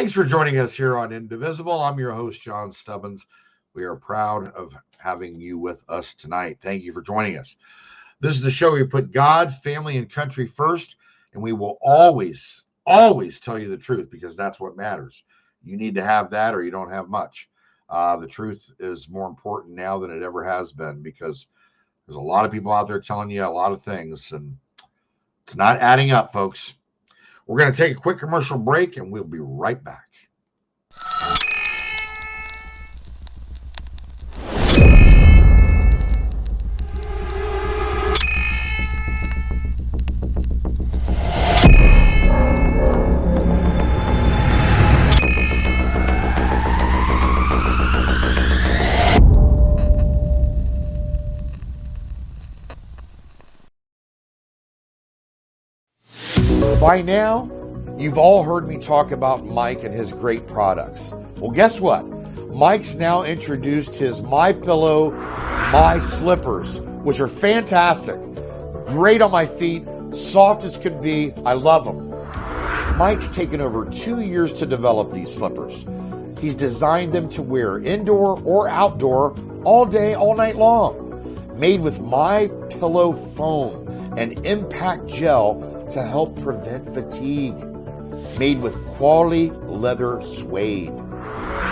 Thanks for joining us here on Indivisible. I'm your host, John Stubbins. We are proud of having you with us tonight. Thank you for joining us. This is the show where we put God, family, and country first, and we will always tell you the truth because that's what matters. You need to have that or you don't have much. The truth is more important now than it ever has been because there's a lot of people out there telling you a lot of things, and it's not adding up, folks. We're going to take a quick commercial break, and we'll be right back. By now, you've all heard me talk about Mike and his great products. Well, guess what? Mike's now introduced his MyPillow My Slippers, which are fantastic. Great on my feet, soft as can be. I love them. Mike's taken over 2 years to develop these slippers. He's designed them to wear indoor or outdoor all day, all night long. Made with MyPillow foam and impact gel to help prevent fatigue. Made with quality leather suede.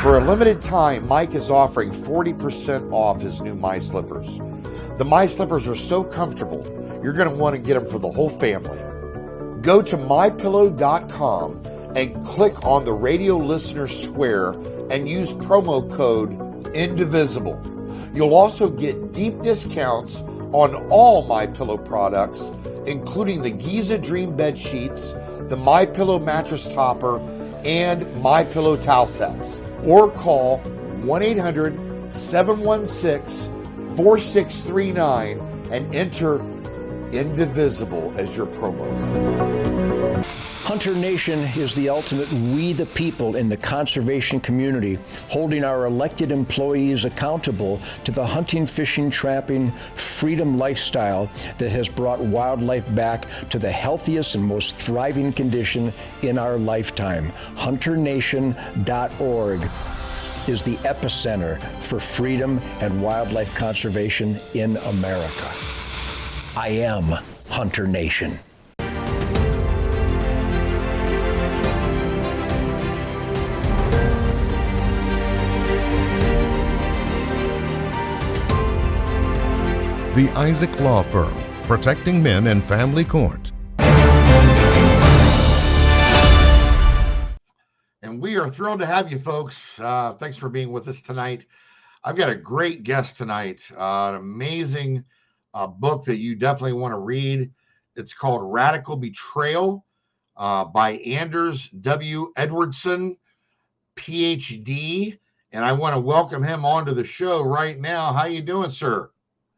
For a limited time, Mike is offering 40% off his new My Slippers. The My Slippers are so comfortable, you're going to want to get them for the whole family. Go to mypillow.com and click on the radio listener square and use promo code Indivisible. You'll also get deep discounts on all MyPillow products, including the Giza Dream bed sheets, the MyPillow mattress topper, and MyPillow towel sets. Or call 1-800-716-4639 and enter Indivisible as your promo code. Hunter Nation is the ultimate we the people in the conservation community, holding our elected employees accountable to the hunting, fishing, trapping, freedom lifestyle that has brought wildlife back to the healthiest and most thriving condition in our lifetime. HunterNation.org is the epicenter for freedom and wildlife conservation in America. I am Hunter Nation. The Isaac Law Firm, protecting men in family court. And we are thrilled to have you folks. Thanks for being with us tonight. I've got a great guest tonight, an amazing book that you definitely want to read. It's called Radical Betrayal by Anders W. Edwardsson, PhD. And I want to welcome him onto the show right now. How you doing, sir?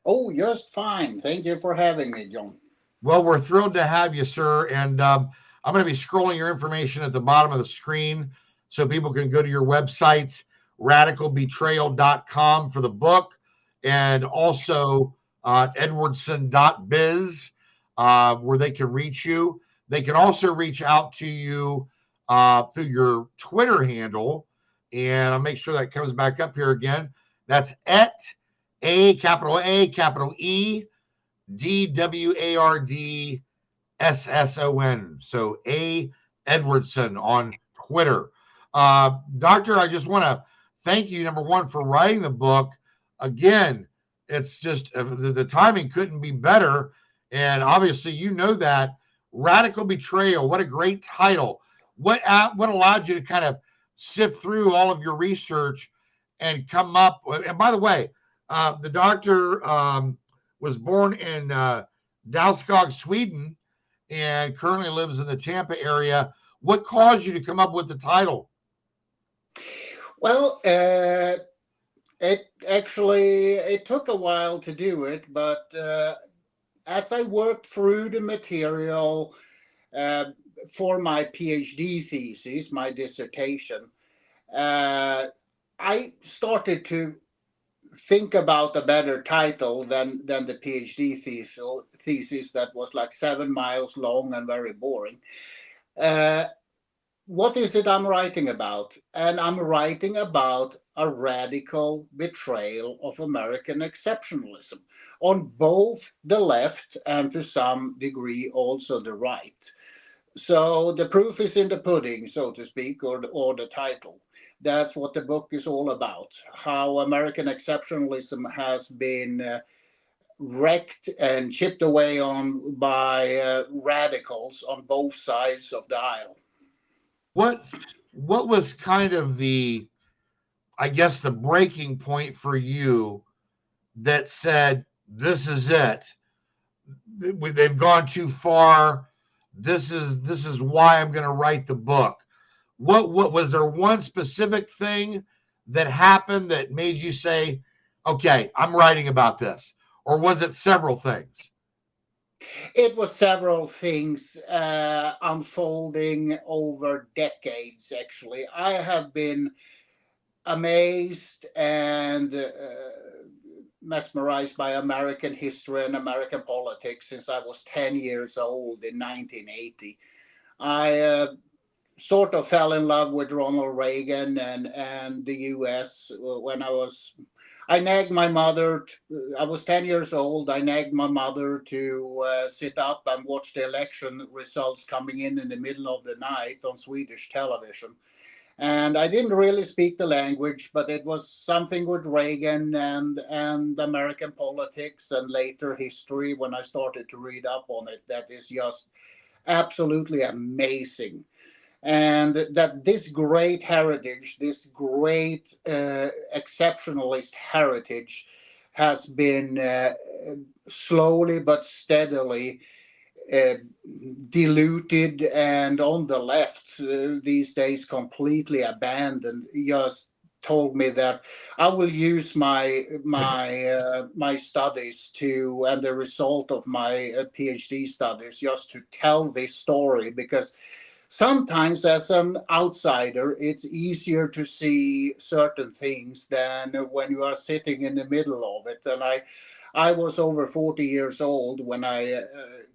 Oh, just fine. Thank you for having me, John. Well, we're thrilled to have you, sir. And I'm going to be scrolling your information at the bottom of the screen so people can go to your websites, radicalbetrayal.com for the book, and also edwardsson.biz, where they can reach you. They can also reach out to you through your Twitter handle, and I'll make sure that comes back up here again. That's capital E, DWARDSSON. So A. Edwardsson on Twitter. Doctor, I just want to thank you, number one, for writing the book. Again, it's just the timing couldn't be better. And obviously, you know that. Radical Betrayal. What a great title. What allowed you to kind of sift through all of your research and come up with, and by the way, the doctor was born in Dalskog, Sweden, and currently lives in the Tampa area. What caused you to come up with the title? Well, it took a while to do it, but as I worked through the material for my PhD thesis, my dissertation, I started to think about a better title than the PhD thesis that was like 7 miles long and very boring. what is it I'm writing about? And I'm writing about a radical betrayal of American exceptionalism on both the left and to some degree also the right. So the proof is in the pudding, so to speak, or the title. That's what the book is all about. How American exceptionalism has been wrecked and chipped away on by radicals on both sides of the aisle. What was kind of the, I guess, the breaking point for you that said, this is it? They've gone too far. This is why I'm going to write the book. What was there one specific thing that happened that made you say, okay, I'm writing about this? Or was it several things? It was several things unfolding over decades, actually. I have been amazed and mesmerized by American history and American politics since I was 10 years old in 1980. I sort of fell in love with Ronald Reagan and the US when I nagged my mother. I was 10 years old. I nagged my mother to sit up and watch the election results coming in the middle of the night on Swedish television. And I didn't really speak the language, but it was something with Reagan and American politics and later history when I started to read up on it that is just absolutely amazing. And that this great heritage, this great exceptionalist heritage has been slowly but steadily uh, diluted and on the left these days completely abandoned. Just told me that I will use my studies to and the result of my PhD studies just to tell this story, because sometimes as an outsider it's easier to see certain things than when you are sitting in the middle of it. And I was over 40 years old when I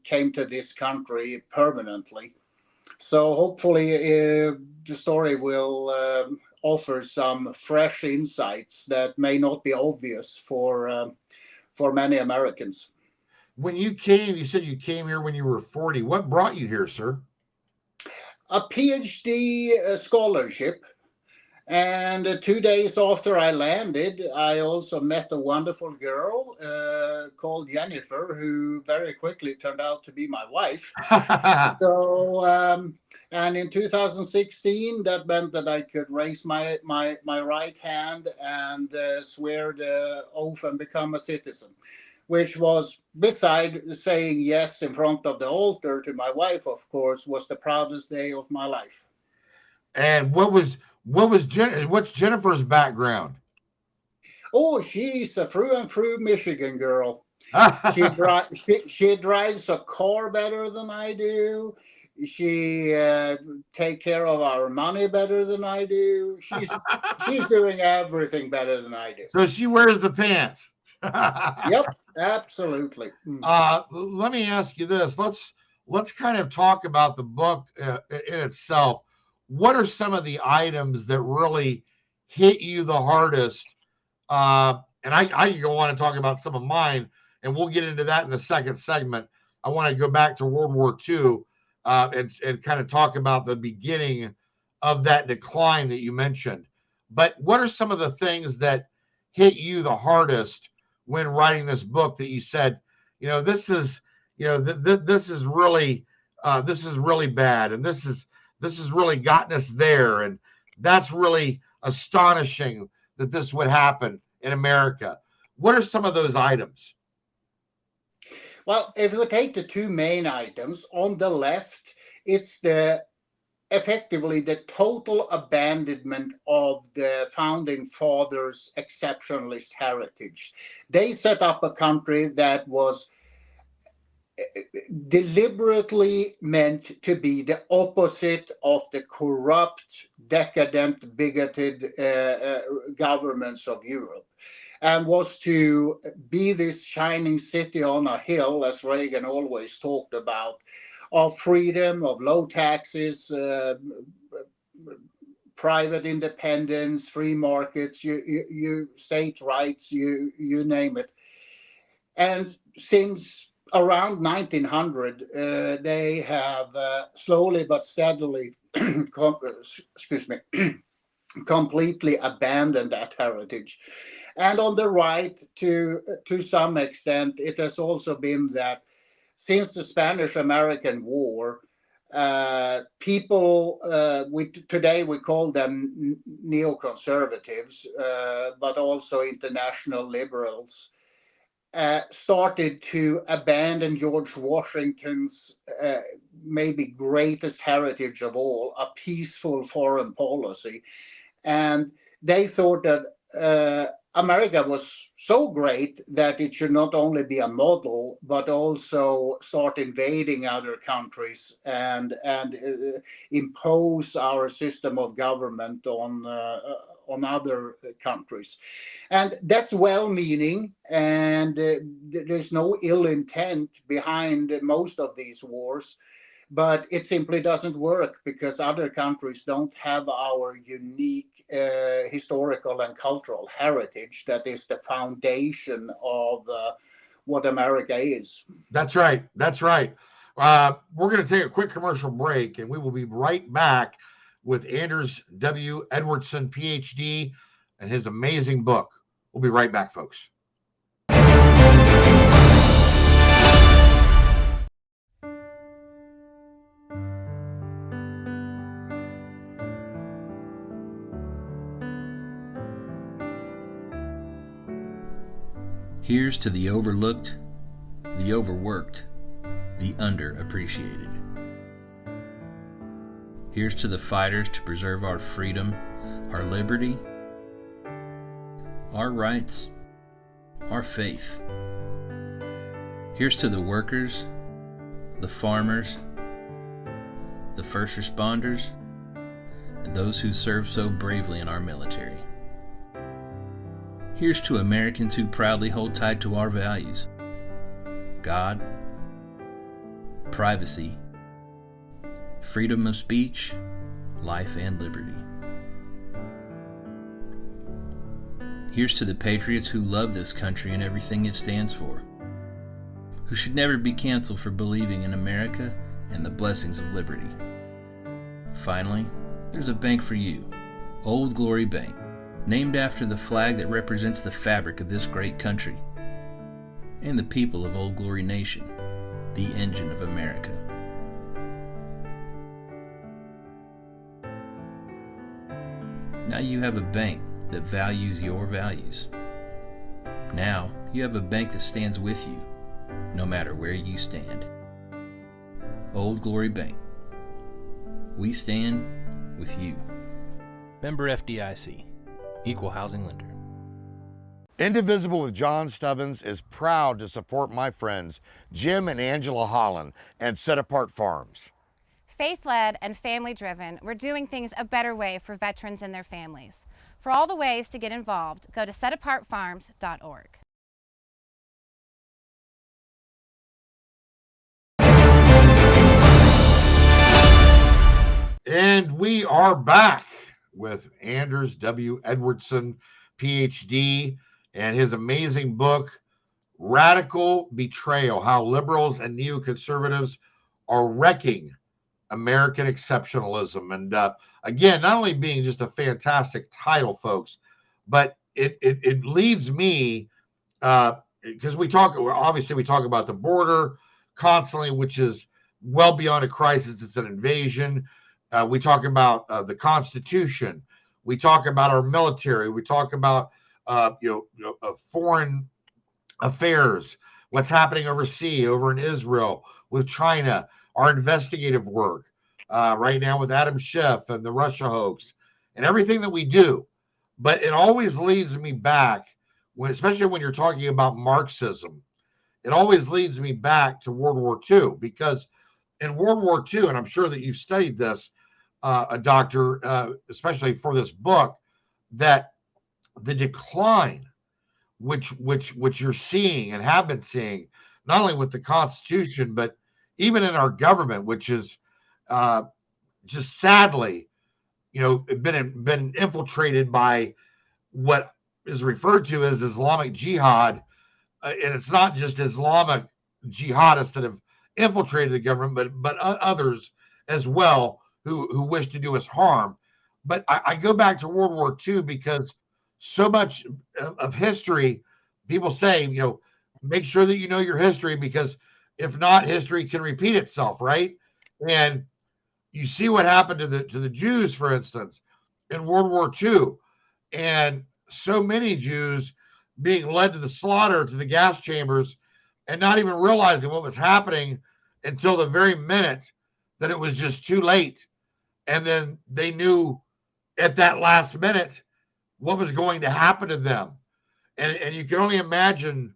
came to this country permanently. So hopefully the story will offer some fresh insights that may not be obvious for many Americans. When you came, you said you came here when you were 40. What brought you here, sir? A PhD scholarship. And 2 days after I landed, I also met a wonderful girl called Jennifer, who very quickly turned out to be my wife. So, and in 2016, that meant that I could raise my right hand and swear the oath and become a citizen, which was, beside saying yes in front of the altar to my wife, of course, was the proudest day of my life. And what's Jennifer's background? Oh, she's a through and through Michigan girl. She drives a car better than I do. She take care of our money better than I do. She's doing everything better than I do. So she wears the pants. Yep, absolutely. Let me ask you this. Let's kind of talk about the book in itself. What are some of the items that really hit you the hardest? And I go on and talk about some of mine, and we'll get into that in the second segment. I want to go back to World War II and kind of talk about the beginning of that decline that you mentioned. But what are some of the things that hit you the hardest when writing this book that you said, this is, this is really bad, and this has really gotten us there, and that's really astonishing that this would happen in America? What are some of those items? Well, if we take the two main items on the left, it's effectively the total abandonment of the founding fathers' exceptionalist heritage. They set up a country that was deliberately meant to be the opposite of the corrupt, decadent, bigoted governments of Europe, and was to be this shining city on a hill, as Reagan always talked about, of freedom, of low taxes, private independence, free markets, you state rights, you name it. And since around 1900, they have slowly but steadily, completely abandoned that heritage. And on the right, to some extent, it has also been that since the Spanish-American War, people, today we call them neoconservatives, but also international liberals, started to abandon George Washington's maybe greatest heritage of all, a peaceful foreign policy. And they thought that America was so great that it should not only be a model, but also start invading other countries and impose our system of government on other countries. And that's well-meaning, and there's no ill intent behind most of these wars. But it simply doesn't work because other countries don't have our unique historical and cultural heritage that is the foundation of what America is. That's right. That's right. We're going to take a quick commercial break, and we will be right back with Anders W. Edwardsson, PhD, and his amazing book. We'll be right back, folks. Here's to the overlooked, the overworked, the underappreciated. Here's to the fighters to preserve our freedom, our liberty, our rights, our faith. Here's to the workers, the farmers, the first responders, and those who serve so bravely in our military. Here's to Americans who proudly hold tight to our values: God, privacy, freedom of speech, life and liberty. Here's to the patriots who love this country and everything it stands for, who should never be canceled for believing in America and the blessings of liberty. Finally, there's a bank for you, Old Glory Bank, named after the flag that represents the fabric of this great country and the people of Old Glory Nation, the engine of America. Now you have a bank that values your values. Now you have a bank that stands with you, no matter where you stand. Old Glory Bank. We stand with you. Member FDIC. Equal housing lender. Indivisible with John Stubbins is proud to support my friends Jim and Angela Holland and Set Apart Farms. Faith-led and family-driven, we're doing things a better way for veterans and their families. For all the ways to get involved, go to setapartfarms.org. And we are back with Anders W. Edwardsson, PhD, and his amazing book, Radical Betrayal: How Liberals and Neoconservatives Are Wrecking American Exceptionalism. And again, not only being just a fantastic title, folks, but it leads me, because we talk about the border constantly, which is well beyond a crisis. It's an invasion. We talk about the Constitution. We talk about our military. We talk about foreign affairs, what's happening overseas, over in Israel, with China, our investigative work right now with Adam Schiff and the Russia hoax, and everything that we do. But it always leads me back, especially when you're talking about Marxism, it always leads me back to World War II, because in World War II, and I'm sure that you've studied this, a doctor, especially for this book, that the decline which you're seeing and have been seeing, not only with the Constitution, but even in our government, which is just sadly been infiltrated by what is referred to as Islamic Jihad, and it's not just Islamic jihadists that have infiltrated the government, but others as well who wish to do us harm. But I go back to World War II because so much of history, people say, make sure that you know your history, because if not, history can repeat itself, right? And you see what happened to the Jews, for instance, in World War II, and so many Jews being led to the slaughter, to the gas chambers, and not even realizing what was happening until the very minute that it was just too late. And then they knew at that last minute what was going to happen to them. And you can only imagine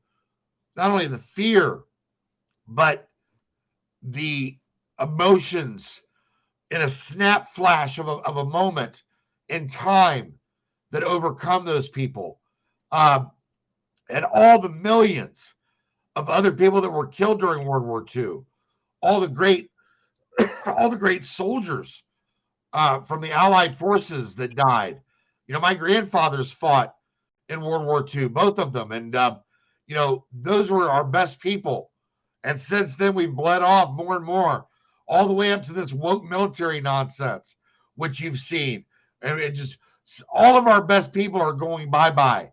not only the fear, but the emotions in a snap flash of a moment in time that overcome those people. And all the millions of other people that were killed during World War II, all the great soldiers from the Allied forces that died. My grandfathers fought in World War II, both of them, and those were our best people. And since then, we've bled off more and more, all the way up to this woke military nonsense, which you've seen. And it just, all of our best people are going bye-bye,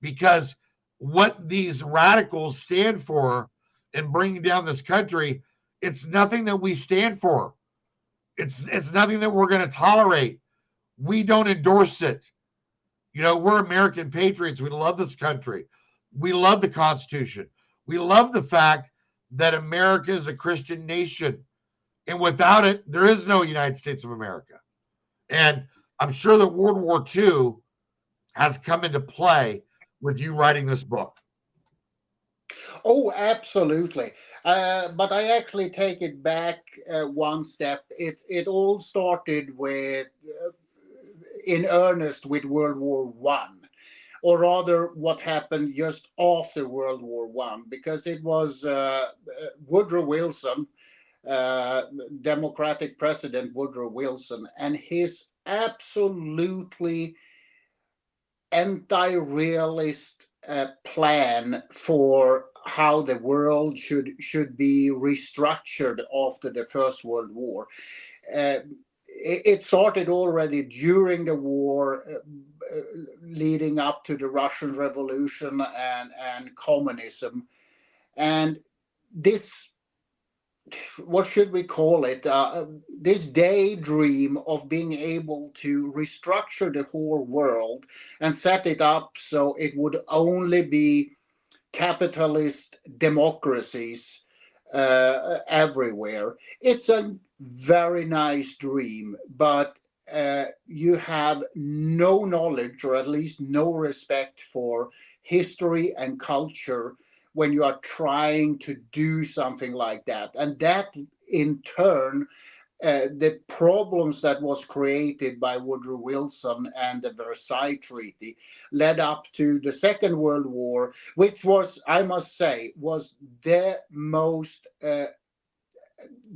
because what these radicals stand for in bringing down this country, it's nothing that we stand for. It's nothing that we're going to tolerate. We don't endorse it. We're American patriots. We love this country. We love the Constitution. We love the fact that America is a Christian nation. And without it, there is no United States of America. And I'm sure that World War II has come into play with you writing this book. Oh, absolutely. But I actually take it back one step. It all started with, in earnest, with World War One, or rather, what happened just after World War One, because it was Woodrow Wilson, Democratic President Woodrow Wilson, and his absolutely anti-realist plan for how the world should be restructured after the First World War. It started already during the war, leading up to the Russian Revolution and communism. And this, what should we call it? This daydream of being able to restructure the whole world and set it up so it would only be capitalist democracies everywhere. It's a very nice dream, but you have no knowledge, or at least no respect for history and culture when you are trying to do something like that. And that in turn, the problems that was created by Woodrow Wilson and the Versailles Treaty led up to the Second World War, which was, I must say, was the most,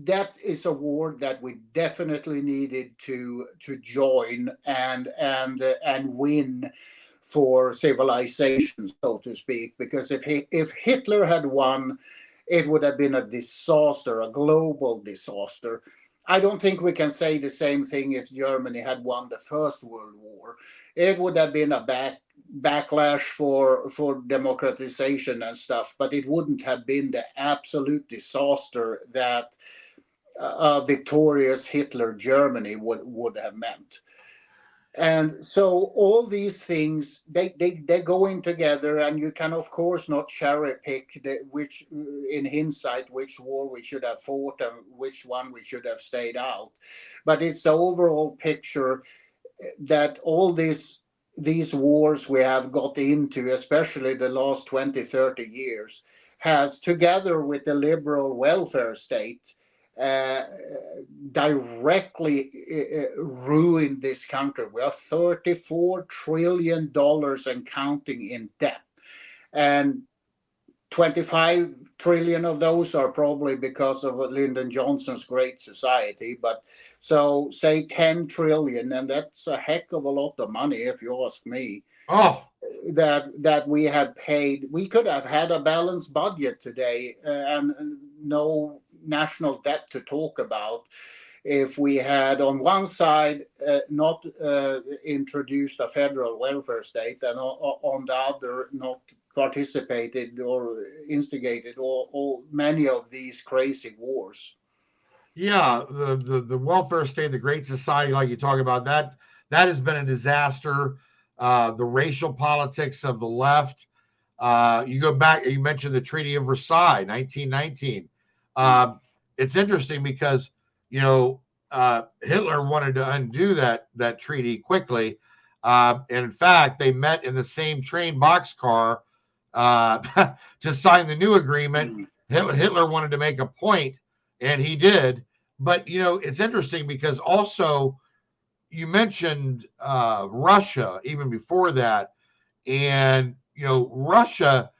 that is a war that we definitely needed to join and win for civilization, so to speak, because if Hitler had won, it would have been a disaster, a global disaster. I don't think we can say the same thing if Germany had won the First World War. It would have been a backlash for democratization and stuff, but it wouldn't have been the absolute disaster that victorious Hitler Germany would have meant. And so all these things, they go in together, and you can of course not cherry pick which, in hindsight, which war we should have fought and which one we should have stayed out. But it's the overall picture that all these wars we have got into, especially the last 20, 30 years, has, together with the liberal welfare state, directly ruined this country. We are $34 trillion and counting in debt. And 25 trillion of those are probably because of Lyndon Johnson's Great Society, but so say 10 trillion, and that's a heck of a lot of money if you ask me. Oh, that we have paid. We could have had a balanced budget today and no national debt to talk about if we had on one side not introduced a federal welfare state, and on the other not participated or instigated or many of these crazy wars. yeah, the welfare state, the Great Society, like you talk about, that has been a disaster. The racial politics of the left. You go back, you mentioned the Treaty of Versailles, 1919. It's interesting because, Hitler wanted to undo that treaty quickly. And in fact, they met in the same train boxcar to sign the new agreement. Hitler wanted to make a point, and he did. But, it's interesting because also you mentioned Russia even before that. And, Russia,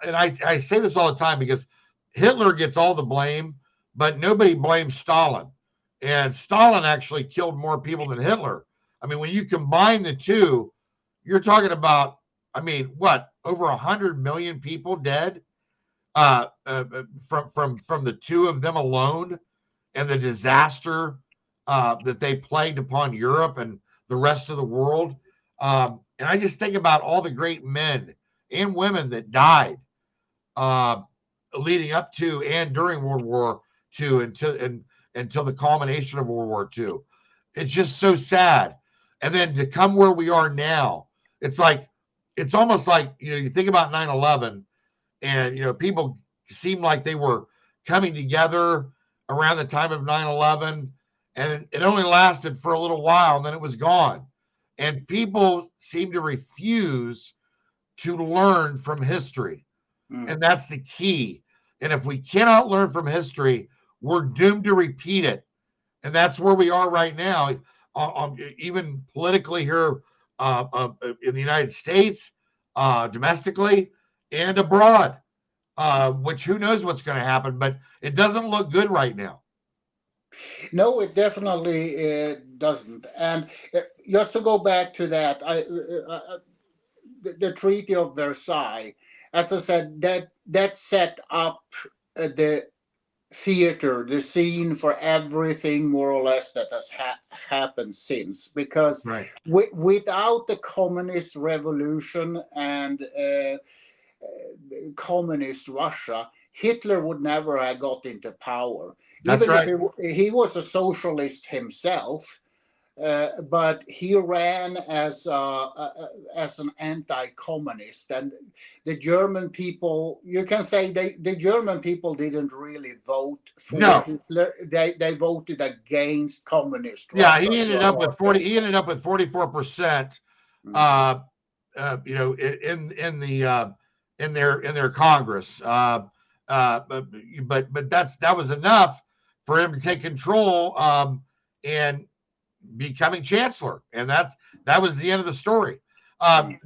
and I say this all the time because Hitler gets all the blame, but nobody blames Stalin. And Stalin actually killed more people than Hitler. I mean, when you combine the two, you're talking about, over 100 million people dead from the two of them alone, and the disaster that they plagued upon Europe and the rest of the world. And I just think about all the great men and women that died leading up to and during World War II until the culmination of World War II. It's just so sad. And then to come where we are now, it's almost like, you think about 9/11 and, people seem like they were coming together around the time of 9/11, and it only lasted for a little while and then it was gone. And people seem to refuse to learn from history. And that's the key. And if we cannot learn from history, we're doomed to repeat it. And that's where we are right now, even politically here in the United States, domestically and abroad, which who knows what's going to happen, but it doesn't look good right now. No, it definitely doesn't. And just to go back to that, the Treaty of Versailles, as I said, that set up the theater, the scene for everything more or less that has happened since. Because without the communist revolution and communist Russia, Hitler would never have got into power. That's right. If he was a socialist himself, but he ran as an anti-communist, and the German people, you can say the German people didn't really vote for Hitler. They voted against communist. Yeah, he ended up with 44%. In their Congress. But that was enough for him to take control and becoming chancellor, and that was the end of the story.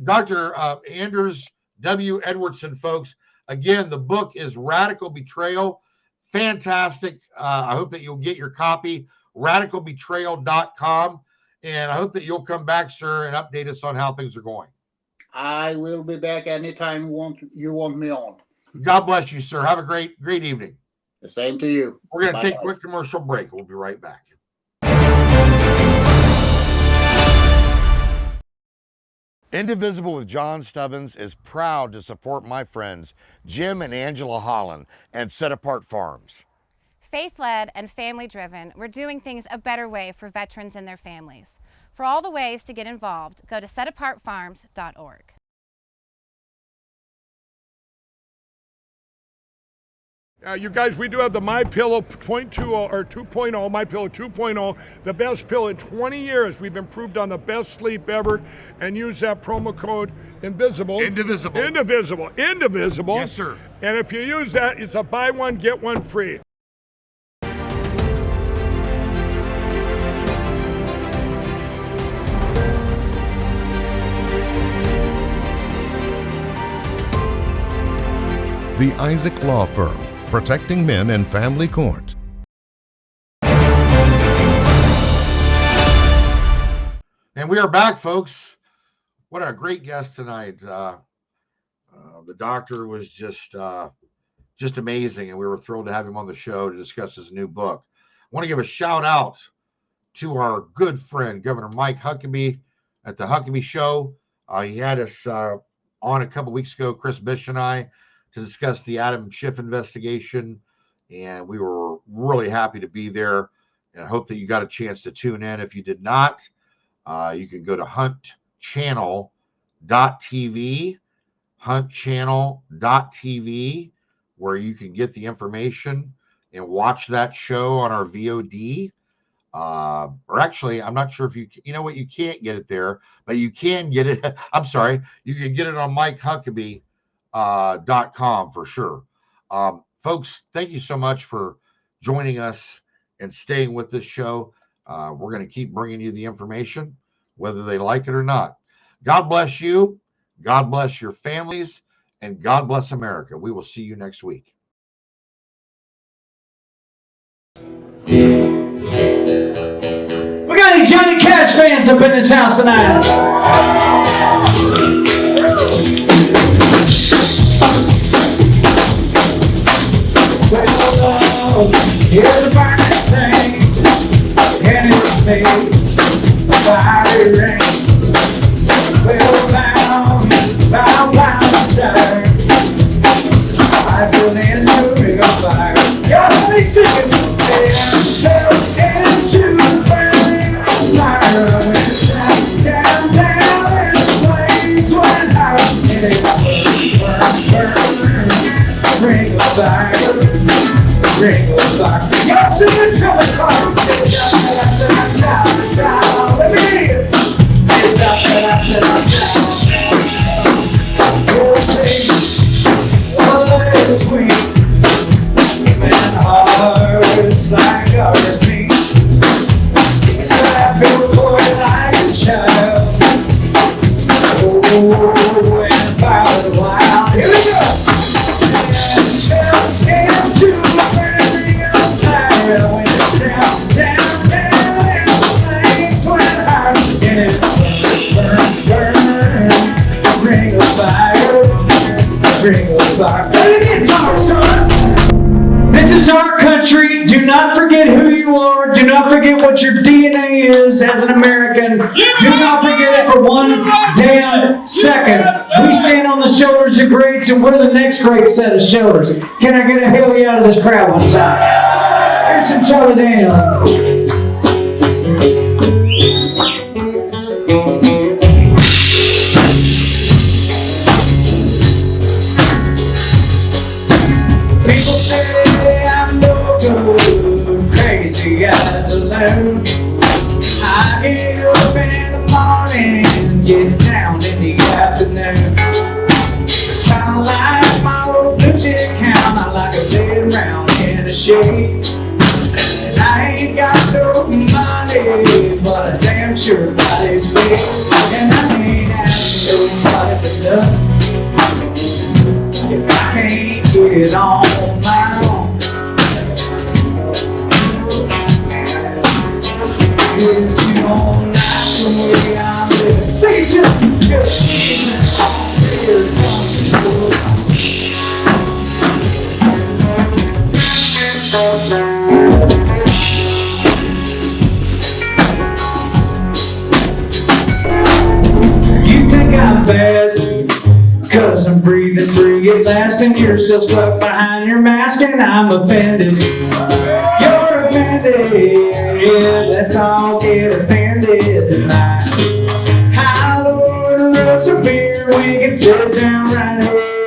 Dr. Anders W. Edwardsson, folks, again, the book is Radical Betrayal. Fantastic. I hope that you'll get your copy, radicalbetrayal.com, and I hope that you'll come back, sir, and update us on how things are going. I will be back anytime you want me on. God bless you, sir. Have a great evening. The same to you. We're going to take a quick commercial break. We'll be right back. Indivisible with John Stubbins is proud to support my friends Jim and Angela Holland and Set Apart Farms. Faith-led and family-driven, we're doing things a better way for veterans and their families. For all the ways to get involved, go to setapartfarms.org. You guys, we do have the MyPillow 2.0 or 2.0, MyPillow 2.0, the best pillow in 20 years. We've improved on the best sleep ever, and use that promo code Indivisible. Indivisible. Yes, sir. And if you use that, it's a buy one, get one free. The Isaac Law Firm, protecting men in family court. And we are back, folks. What a great guest tonight. The doctor was just amazing, and we were thrilled to have him on the show to discuss his new book. I want to give a shout out to our good friend, Governor Mike Huckabee at the Huckabee Show. He had us on a couple weeks ago, Chris Bish and I, to discuss the Adam Schiff investigation, and we were really happy to be there, and I hope that you got a chance to tune in. If you did not, you can go to huntchannel.tv, where you can get the information and watch that show on our VOD. Or actually, I'm not sure if you know what, you can't get it there, but you can get it. I'm sorry, you can get it on MikeHuckabee.com for sure. Folks, thank you so much for joining us and staying with this show. We're going to keep bringing you the information, whether they like it or not. God bless you. God bless your families, and God bless America. We will see you next week. We got any Johnny Cash fans up in this house tonight? Well, here's a burning thing, and it's me, a fiery rain. Well, down, sir, I feel in the ring of fire. Y'all be singing, say, into the burning fire. I went down, and the flames went out, and it burn, ring of fire, ring of fire. Y'all sing it till the car. Let me hear it. Sit down. Sweet and hearts like our feet. I feel for it like a child. Oh, and about a while. Here we go. Into the burning of fire. I went down, and the flames went high. And it burn, ring of fire, ring of fire. This is our country. Do not forget who you are. Do not forget what your DNA is as an American. Do not forget it for one damn second. We stand on the shoulders of greats, and we're the next great set of shoulders. Can I get a hell yeah out of this crowd one time? Here's some Charlie Daniels. Crazy as a loon. I get up in the morning, get down in the afternoon. Kinda like my old blue chick hound, I like a dead round in a shade. And I ain't got no money, but a damn sure body's big. And I ain't asking nobody for nothing if I can't get it on my own. If you don't like the way I'm living, say just You think I'm bad, 'cause I'm breathing free at last, and you're still stuck behind your mask, and I'm offended. You're offended. Yeah, let's all get offended tonight. I'll order us a beer, we can sit down right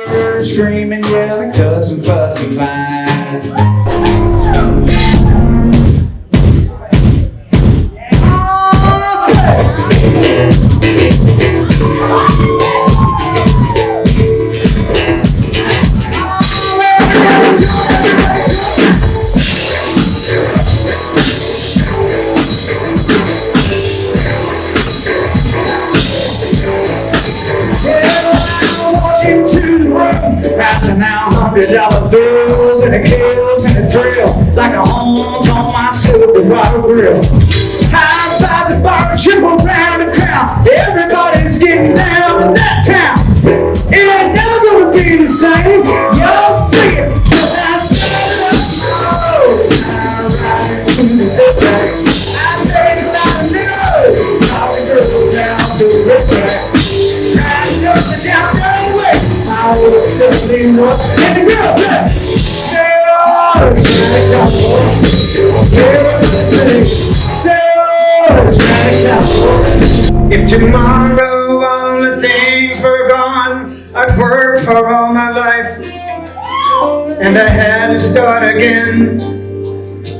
here, screaming, yelling, cussing, fussing, fine. $100 bills and the kills and the drill, like a horns on my Silverado grill. How about the bar trip around the crowd? Everybody's getting down in that town. It ain't never gonna be the same. Y'all see it. I made a lot of niggas. All the girls down to the track. Riding up and down the way. I was still leaning up. And the girls said, say all the smack down for if tomorrow all the things were gone, I'd worked for all my life, and I had to start again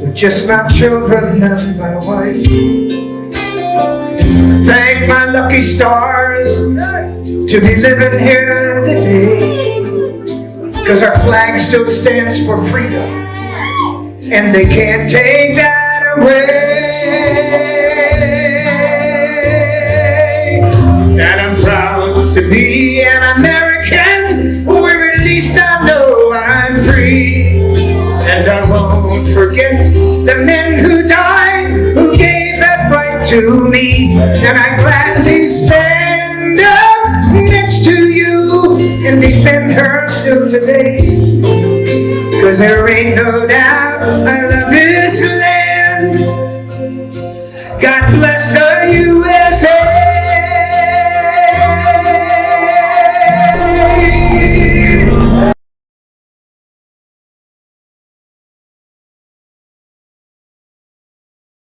with just my children and my wife. Thank my lucky stars to be living here today, 'cause our flag still stands for freedom, and they can't take that away. And I'm proud to be an American, where at least I know I'm free. And I won't forget the men who died, who gave that right to me. And I gladly stand up next to you and defend her still today. 'Cause there ain't no doubt I love this land. God bless the USA.